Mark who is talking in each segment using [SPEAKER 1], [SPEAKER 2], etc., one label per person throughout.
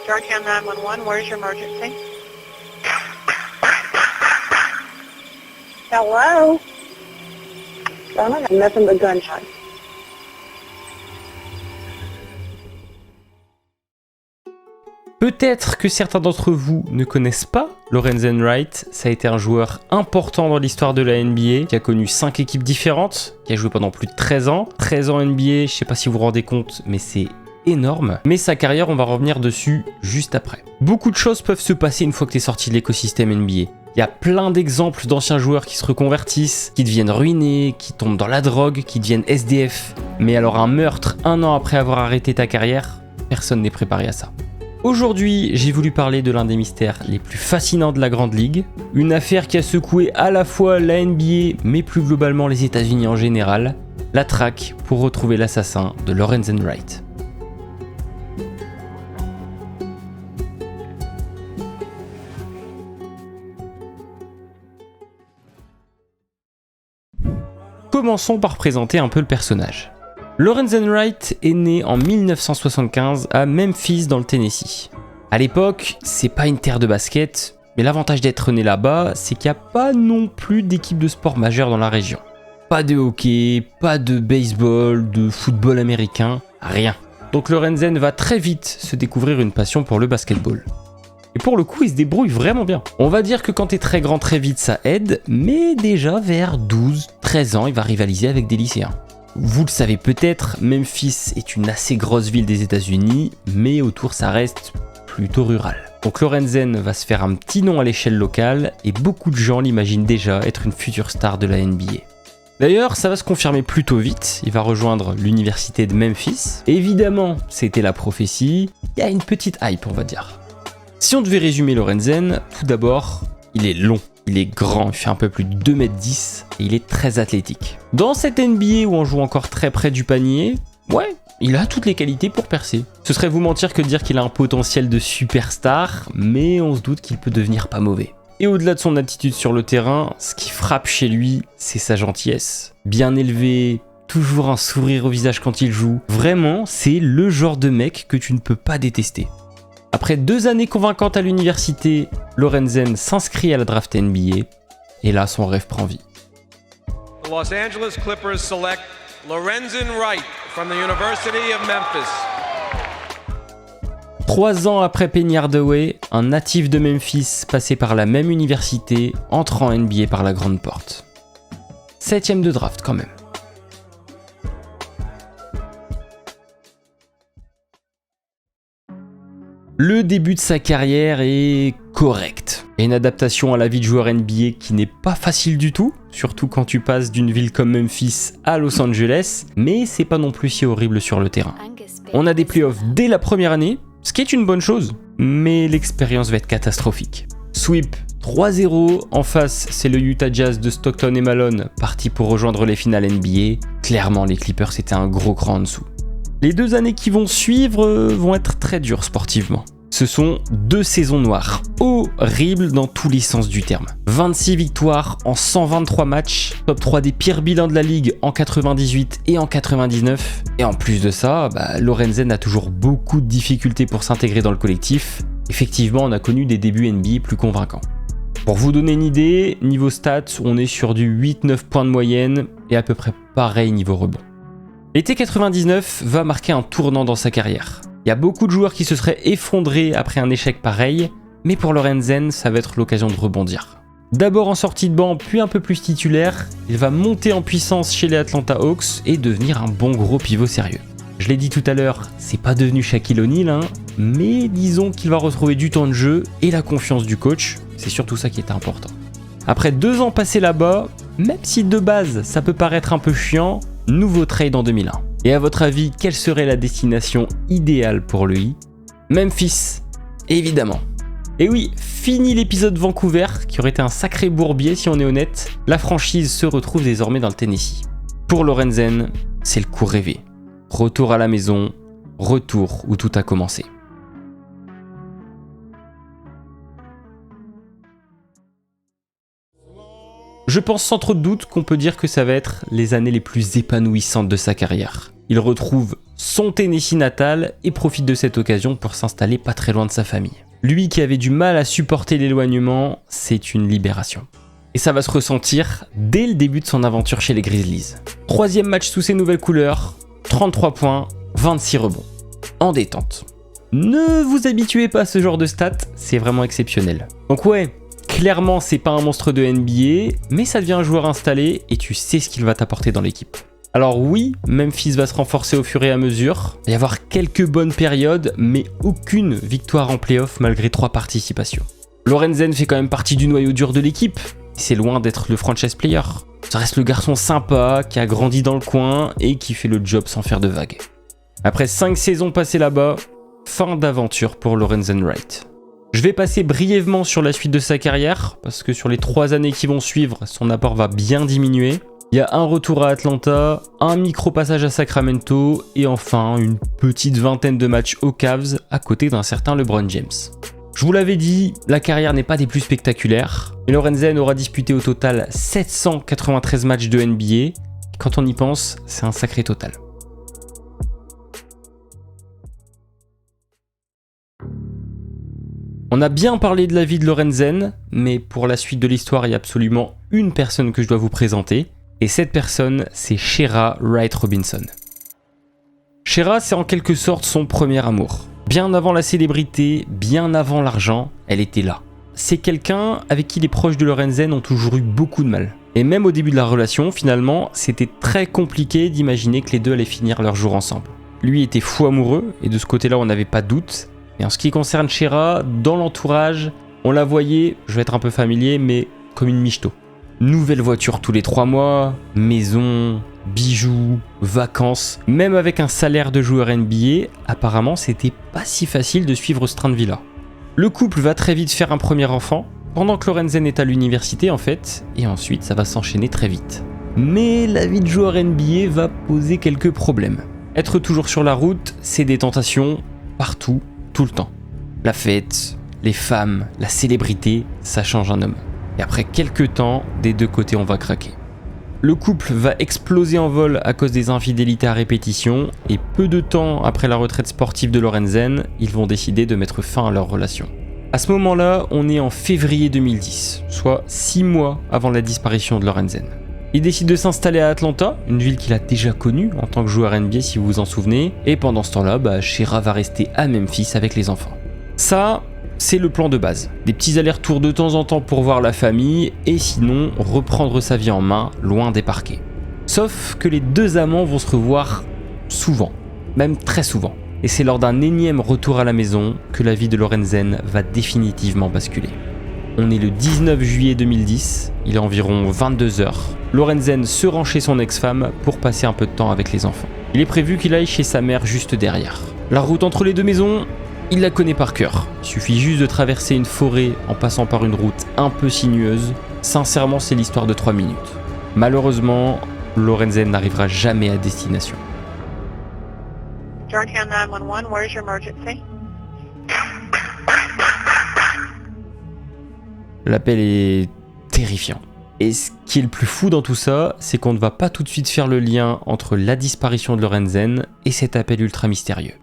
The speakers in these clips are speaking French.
[SPEAKER 1] Georgetown 911, where's your emergency? Hello? I got nothing but gunshots.
[SPEAKER 2] Peut-être que certains d'entre vous ne connaissent pas Lorenzen Wright. Ça a été un joueur important dans l'histoire de la NBA, qui a connu 5 équipes différentes, qui a joué pendant plus de 13 ans. 13 ans NBA, je sais pas si vous vous rendez compte, mais c'est énorme. Mais sa carrière, on va revenir dessus juste après. Beaucoup de choses peuvent se passer une fois que tu es sorti de l'écosystème NBA. Il y a plein d'exemples d'anciens joueurs qui se reconvertissent, qui deviennent ruinés, qui tombent dans la drogue, qui deviennent SDF. Mais alors un meurtre 1 an après avoir arrêté ta carrière, personne n'est préparé à ça. Aujourd'hui, j'ai voulu parler de l'un des mystères les plus fascinants de la Grande Ligue, une affaire qui a secoué à la fois la NBA, mais plus globalement les États-Unis en général, la traque pour retrouver l'assassin de Lorenzen Wright. Commençons par présenter un peu le personnage. Lorenzen Wright est né en 1975 à Memphis dans le Tennessee. À l'époque, c'est pas une terre de basket, mais l'avantage d'être né là-bas, c'est qu'il n'y a pas non plus d'équipe de sport majeure dans la région. Pas de hockey, pas de baseball, de football américain, rien. Donc Lorenzen va très vite se découvrir une passion pour le basketball. Et pour le coup, il se débrouille vraiment bien. On va dire que quand t'es très grand très vite, ça aide, mais déjà vers 12-13 ans, il va rivaliser avec des lycéens. Vous le savez peut-être, Memphis est une assez grosse ville des États-Unis, mais autour ça reste plutôt rural. Donc Lorenzen va se faire un petit nom à l'échelle locale et beaucoup de gens l'imaginent déjà être une future star de la NBA. D'ailleurs, ça va se confirmer plutôt vite, il va rejoindre l'université de Memphis. Évidemment, c'était la prophétie, il y a une petite hype on va dire. Si on devait résumer Lorenzen, tout d'abord, il est long. Il est grand, il fait un peu plus de 2m10 et il est très athlétique. Dans cette NBA où on joue encore très près du panier, ouais, il a toutes les qualités pour percer. Ce serait vous mentir que de dire qu'il a un potentiel de superstar, mais on se doute qu'il peut devenir pas mauvais. Et au-delà de son attitude sur le terrain, ce qui frappe chez lui, c'est sa gentillesse. Bien élevé, toujours un sourire au visage quand il joue. Vraiment, c'est le genre de mec que tu ne peux pas détester. Après 2 années convaincantes à l'université, Lorenzen s'inscrit à la draft NBA et là son rêve prend vie.
[SPEAKER 3] The Los Angeles Clippers select Lorenzen Wright from the University of Memphis.
[SPEAKER 2] 3 ans après Penny Hardaway, un natif de Memphis passé par la même université entre en NBA par la grande porte. 7ème de draft quand même. Le début de sa carrière est correct. Il y a une adaptation à la vie de joueur NBA qui n'est pas facile du tout, surtout quand tu passes d'une ville comme Memphis à Los Angeles, mais c'est pas non plus si horrible sur le terrain. On a des playoffs dès la première année, ce qui est une bonne chose, mais l'expérience va être catastrophique. Sweep 3-0, en face c'est le Utah Jazz de Stockton et Malone, parti pour rejoindre les finales NBA. Clairement les Clippers c'était un gros cran en dessous. Les 2 années qui vont suivre vont être très dures sportivement. Ce sont 2 saisons noires, horribles dans tous les sens du terme. 26 victoires en 123 matchs, top 3 des pires bilans de la ligue en 98 et en 99. Et en plus de ça, Lorenzen a toujours beaucoup de difficultés pour s'intégrer dans le collectif. Effectivement, on a connu des débuts NBA plus convaincants. Pour vous donner une idée, niveau stats, on est sur du 8-9 points de moyenne et à peu près pareil niveau rebond. L'été 99 va marquer un tournant dans sa carrière. Il y a beaucoup de joueurs qui se seraient effondrés après un échec pareil, mais pour Lorenzen, ça va être l'occasion de rebondir. D'abord en sortie de banc, puis un peu plus titulaire, il va monter en puissance chez les Atlanta Hawks et devenir un bon gros pivot sérieux. Je l'ai dit tout à l'heure, c'est pas devenu Shaquille O'Neal, mais disons qu'il va retrouver du temps de jeu et la confiance du coach, c'est surtout ça qui est important. Après 2 ans passés là-bas, même si de base ça peut paraître un peu chiant, nouveau trade en 2001. Et à votre avis, quelle serait la destination idéale pour lui? Memphis, évidemment. Et oui, fini l'épisode Vancouver, qui aurait été un sacré bourbier si on est honnête. La franchise se retrouve désormais dans le Tennessee. Pour Lorenzen, c'est le coup rêvé. Retour à la maison, retour où tout a commencé. Je pense sans trop de doute qu'on peut dire que ça va être les années les plus épanouissantes de sa carrière. Il retrouve son Tennessee natal et profite de cette occasion pour s'installer pas très loin de sa famille. Lui qui avait du mal à supporter l'éloignement, c'est une libération. Et ça va se ressentir dès le début de son aventure chez les Grizzlies. 3e match sous ses nouvelles couleurs, 33 points, 26 rebonds. En détente. Ne vous habituez pas à ce genre de stats, c'est vraiment exceptionnel. Donc ouais, clairement c'est pas un monstre de NBA, mais ça devient un joueur installé et tu sais ce qu'il va t'apporter dans l'équipe. Alors oui, Memphis va se renforcer au fur et à mesure, il va y avoir quelques bonnes périodes, mais aucune victoire en playoff malgré 3 participations. Lorenzen fait quand même partie du noyau dur de l'équipe, c'est loin d'être le franchise player. Ça reste le garçon sympa, qui a grandi dans le coin et qui fait le job sans faire de vagues. Après 5 saisons passées là-bas, fin d'aventure pour Lorenzen Wright. Je vais passer brièvement sur la suite de sa carrière, parce que sur les 3 années qui vont suivre, son apport va bien diminuer. Il y a un retour à Atlanta, un micro-passage à Sacramento, et enfin une petite vingtaine de matchs aux Cavs à côté d'un certain LeBron James. Je vous l'avais dit, la carrière n'est pas des plus spectaculaires, mais Lorenzen aura disputé au total 793 matchs de NBA. Quand on y pense, c'est un sacré total. On a bien parlé de la vie de Lorenzen, mais pour la suite de l'histoire, il y a absolument une personne que je dois vous présenter, et cette personne, c'est Shera Wright Robinson. Shera, c'est en quelque sorte son premier amour. Bien avant la célébrité, bien avant l'argent, elle était là. C'est quelqu'un avec qui les proches de Lorenzen ont toujours eu beaucoup de mal. Et même au début de la relation, finalement, c'était très compliqué d'imaginer que les deux allaient finir leur jour ensemble. Lui était fou amoureux, et de ce côté-là, on n'avait pas de doute. Et en ce qui concerne Shera, dans l'entourage, on la voyait, je vais être un peu familier, mais comme une michto. Nouvelle voiture tous les 3 mois, maison, bijoux, vacances. Même avec un salaire de joueur NBA, apparemment c'était pas si facile de suivre ce train de vie-là. Le couple va très vite faire un premier enfant, pendant que Lorenzen est à l'université en fait, et ensuite ça va s'enchaîner très vite. Mais la vie de joueur NBA va poser quelques problèmes. Être toujours sur la route, c'est des tentations, partout, tout le temps. La fête, les femmes, la célébrité, ça change un homme. Et après quelques temps, des deux côtés on va craquer. Le couple va exploser en vol à cause des infidélités à répétition, et peu de temps après la retraite sportive de Lorenzen, ils vont décider de mettre fin à leur relation. À ce moment-là, on est en février 2010, soit 6 mois avant la disparition de Lorenzen. Il décide de s'installer à Atlanta, une ville qu'il a déjà connue en tant que joueur NBA si vous vous en souvenez, et pendant ce temps-là, Shera va rester à Memphis avec les enfants. Ça, c'est le plan de base. Des petits allers-retours de temps en temps pour voir la famille, et sinon reprendre sa vie en main, loin des parquets. Sauf que les deux amants vont se revoir souvent, même très souvent. Et c'est lors d'un énième retour à la maison que la vie de Lorenzen va définitivement basculer. On est le 19 juillet 2010, il est environ 22h. Lorenzen se rend chez son ex-femme pour passer un peu de temps avec les enfants. Il est prévu qu'il aille chez sa mère juste derrière. La route entre les deux maisons, il la connaît par cœur. Il suffit juste de traverser une forêt en passant par une route un peu sinueuse. Sincèrement, c'est l'histoire de 3 minutes. Malheureusement, Lorenzen n'arrivera jamais à destination.
[SPEAKER 1] Georgetown 911, where's your emergency?
[SPEAKER 2] L'appel est terrifiant. Et ce qui est le plus fou dans tout ça, c'est qu'on ne va pas tout de suite faire le lien entre la disparition de Lorenzen et cet appel ultra mystérieux.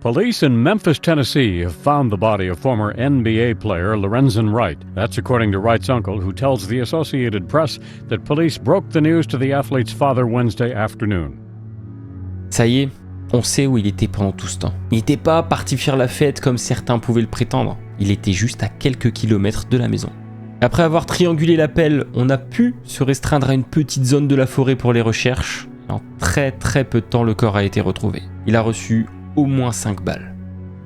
[SPEAKER 4] Police in Memphis, Tennessee have found the body of former NBA player Lorenzen Wright. That's according to Wright's uncle, who tells the Associated Press that police broke the news to the athlete's father Wednesday afternoon.
[SPEAKER 2] Ça y est, on sait où il était pendant tout ce temps. Il n'était pas parti faire la fête comme certains pouvaient le prétendre. Il était juste à quelques kilomètres de la maison. Après avoir triangulé l'appel, on a pu se restreindre à une petite zone de la forêt pour les recherches. En très peu de temps, le corps a été retrouvé. Il a reçu au moins 5 balles.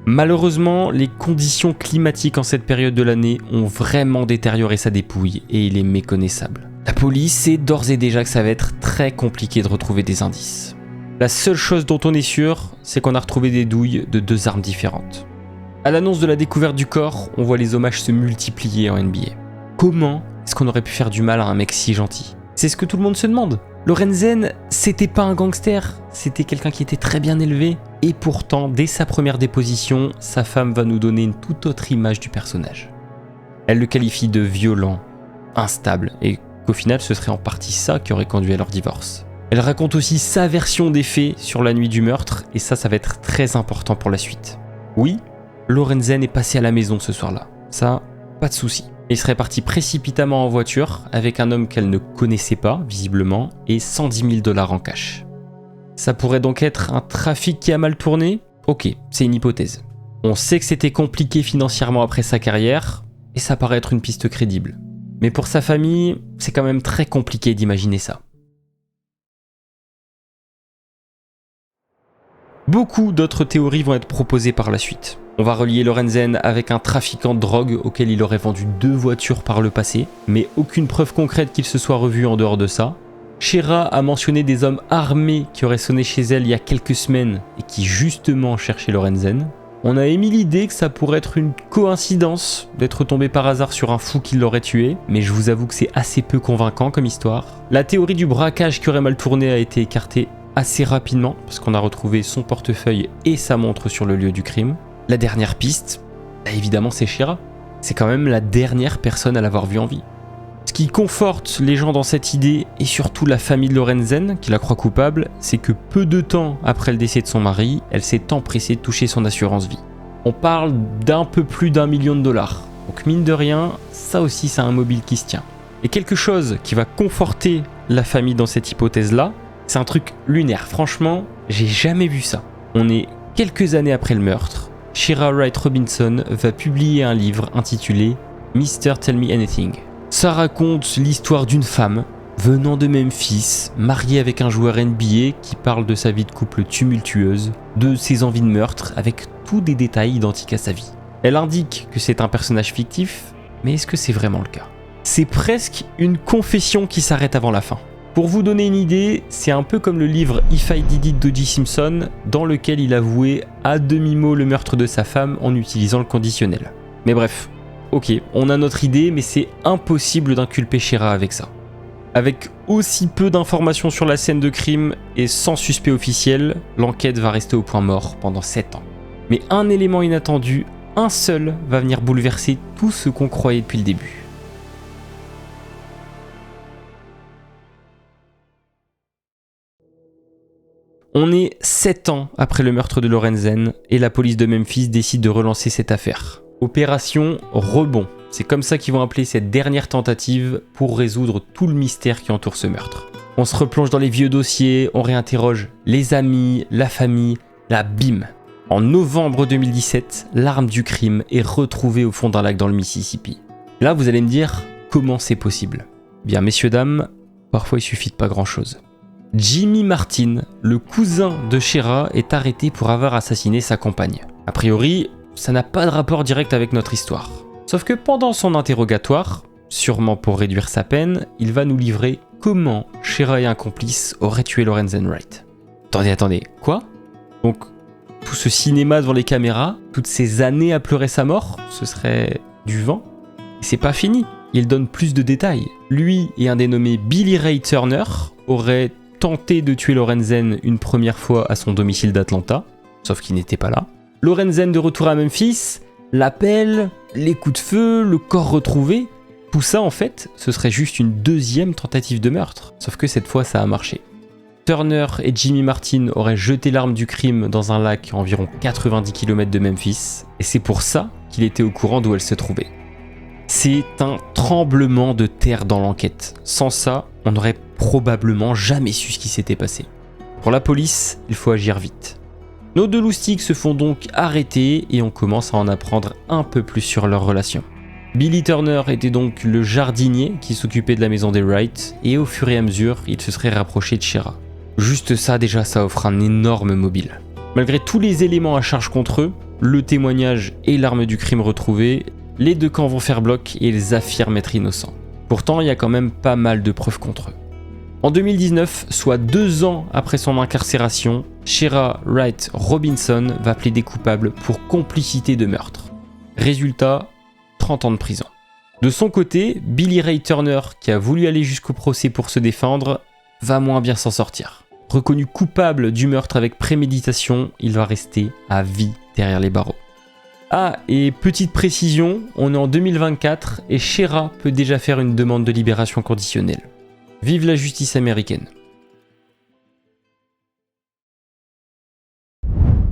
[SPEAKER 2] Malheureusement, les conditions climatiques en cette période de l'année ont vraiment détérioré sa dépouille et il est méconnaissable. La police sait d'ores et déjà que ça va être très compliqué de retrouver des indices. La seule chose dont on est sûr, c'est qu'on a retrouvé des douilles de 2 armes différentes. À l'annonce de la découverte du corps, on voit les hommages se multiplier en NBA. Comment est-ce qu'on aurait pu faire du mal à un mec si gentil ? C'est ce que tout le monde se demande. Lorenzen, c'était pas un gangster, c'était quelqu'un qui était très bien élevé. Et pourtant, dès sa première déposition, sa femme va nous donner une toute autre image du personnage. Elle le qualifie de violent, instable, et qu'au final ce serait en partie ça qui aurait conduit à leur divorce. Elle raconte aussi sa version des faits sur la nuit du meurtre, et ça va être très important pour la suite. Oui, Lorenzen est passé à la maison ce soir-là, ça, pas de souci. Il serait parti précipitamment en voiture avec un homme qu'elle ne connaissait pas, visiblement, et 110 000 $ en cash. Ça pourrait donc être un trafic qui a mal tourné ? Ok, c'est une hypothèse. On sait que c'était compliqué financièrement après sa carrière, et ça paraît être une piste crédible. Mais pour sa famille, c'est quand même très compliqué d'imaginer ça. Beaucoup d'autres théories vont être proposées par la suite. On va relier Lorenzen avec un trafiquant de drogue auquel il aurait vendu 2 voitures par le passé, mais aucune preuve concrète qu'il se soit revu en dehors de ça. Shera a mentionné des hommes armés qui auraient sonné chez elle il y a quelques semaines et qui justement cherchaient Lorenzen. On a émis l'idée que ça pourrait être une coïncidence d'être tombé par hasard sur un fou qui l'aurait tué, mais je vous avoue que c'est assez peu convaincant comme histoire. La théorie du braquage qui aurait mal tourné a été écartée assez rapidement, parce qu'on a retrouvé son portefeuille et sa montre sur le lieu du crime. La dernière piste, évidemment c'est Shera. C'est quand même la dernière personne à l'avoir vue en vie. Ce qui conforte les gens dans cette idée, et surtout la famille de Lorenzen, qui la croit coupable, c'est que peu de temps après le décès de son mari, elle s'est empressée de toucher son assurance vie. On parle d'un peu plus d'1 million $. Donc mine de rien, ça aussi c'est un mobile qui se tient. Et quelque chose qui va conforter la famille dans cette hypothèse-là, c'est un truc lunaire. Franchement, j'ai jamais vu ça. On est quelques années après le meurtre. Shera Wright Robinson va publier un livre intitulé « Mr. Tell Me Anything ». Ça raconte l'histoire d'une femme venant de Memphis, mariée avec un joueur NBA qui parle de sa vie de couple tumultueuse, de ses envies de meurtre, avec tous des détails identiques à sa vie. Elle indique que c'est un personnage fictif, mais est-ce que c'est vraiment le cas ? C'est presque une confession qui s'arrête avant la fin. Pour vous donner une idée, c'est un peu comme le livre If I Did It d'O.J. Simpson, dans lequel il avouait à demi-mot le meurtre de sa femme en utilisant le conditionnel. Mais bref, ok, on a notre idée, mais c'est impossible d'inculper Shera avec ça. Avec aussi peu d'informations sur la scène de crime et sans suspect officiel, l'enquête va rester au point mort pendant 7 ans. Mais un élément inattendu, un seul, va venir bouleverser tout ce qu'on croyait depuis le début. On est 7 ans après le meurtre de Lorenzen et la police de Memphis décide de relancer cette affaire. Opération Rebond, c'est comme ça qu'ils vont appeler cette dernière tentative pour résoudre tout le mystère qui entoure ce meurtre. On se replonge dans les vieux dossiers, on réinterroge les amis, la famille, la bim. En novembre 2017, l'arme du crime est retrouvée au fond d'un lac dans le Mississippi. Là, vous allez me dire, comment c'est possible ? Bien, messieurs, dames, parfois il suffit de pas grand-chose. Jimmy Martin, le cousin de Shera, est arrêté pour avoir assassiné sa compagne. A priori, ça n'a pas de rapport direct avec notre histoire. Sauf que pendant son interrogatoire, sûrement pour réduire sa peine, il va nous livrer comment Shera et un complice auraient tué Lorenzen Wright. Attendez, quoi ? Donc, tout ce cinéma devant les caméras, toutes ces années à pleurer sa mort, ce serait du vent ? Et c'est pas fini, il donne plus de détails. Lui et un dénommé Billy Ray Turner auraient tenté de tuer Lorenzen une première fois à son domicile d'Atlanta, sauf qu'il n'était pas là. Lorenzen de retour à Memphis, l'appel, les coups de feu, le corps retrouvé, tout ça en fait, ce serait juste une deuxième tentative de meurtre, sauf que cette fois ça a marché. Turner et Jimmy Martin auraient jeté l'arme du crime dans un lac à environ 90 km de Memphis, et c'est pour ça qu'il était au courant d'où elle se trouvait. C'est un tremblement de terre dans l'enquête. Sans ça, on n'aurait probablement jamais su ce qui s'était passé. Pour la police, il faut agir vite. Nos deux loustics se font donc arrêter et on commence à en apprendre un peu plus sur leur relation. Billy Turner était donc le jardinier qui s'occupait de la maison des Wright et au fur et à mesure, il se serait rapproché de Shera. Juste ça déjà, ça offre un énorme mobile. Malgré tous les éléments à charge contre eux, le témoignage et l'arme du crime retrouvée, les deux camps vont faire bloc et ils affirment être innocents. Pourtant, il y a quand même pas mal de preuves contre eux. En 2019, soit 2 ans après son incarcération, Shera Wright Robinson va plaider coupable pour complicité de meurtre. Résultat, 30 ans de prison. De son côté, Billy Ray Turner, qui a voulu aller jusqu'au procès pour se défendre, va moins bien s'en sortir. Reconnu coupable du meurtre avec préméditation, il va rester à vie derrière les barreaux. Ah, et petite précision, on est en 2024 et Shera peut déjà faire une demande de libération conditionnelle. Vive la justice américaine.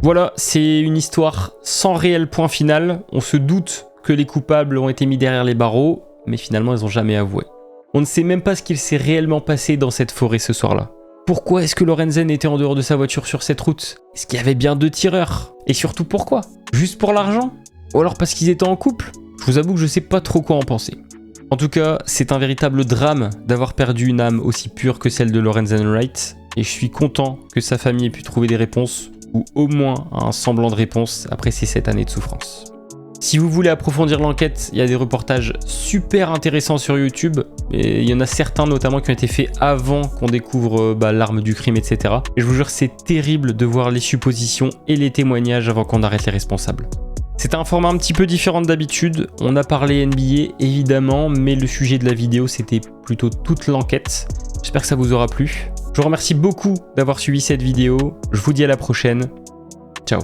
[SPEAKER 2] Voilà, c'est une histoire sans réel point final. On se doute que les coupables ont été mis derrière les barreaux, mais finalement ils n'ont jamais avoué. On ne sait même pas ce qu'il s'est réellement passé dans cette forêt ce soir-là. Pourquoi est-ce que Lorenzen était en dehors de sa voiture sur cette route? Est-ce qu'il y avait bien 2 tireurs? Et surtout pourquoi? Juste pour l'argent? Ou alors parce qu'ils étaient en couple? Je vous avoue que je sais pas trop quoi en penser. En tout cas, c'est un véritable drame d'avoir perdu une âme aussi pure que celle de Lorenzen Wright, et je suis content que sa famille ait pu trouver des réponses, ou au moins un semblant de réponse après ces 7 années de souffrance. Si vous voulez approfondir l'enquête, il y a des reportages super intéressants sur YouTube, et il y en a certains notamment qui ont été faits avant qu'on découvre l'arme du crime, etc. Et je vous jure, c'est terrible de voir les suppositions et les témoignages avant qu'on arrête les responsables. C'est un format un petit peu différent d'habitude, on a parlé NBA évidemment, mais le sujet de la vidéo c'était plutôt toute l'enquête. J'espère que ça vous aura plu. Je vous remercie beaucoup d'avoir suivi cette vidéo, je vous dis à la prochaine, ciao.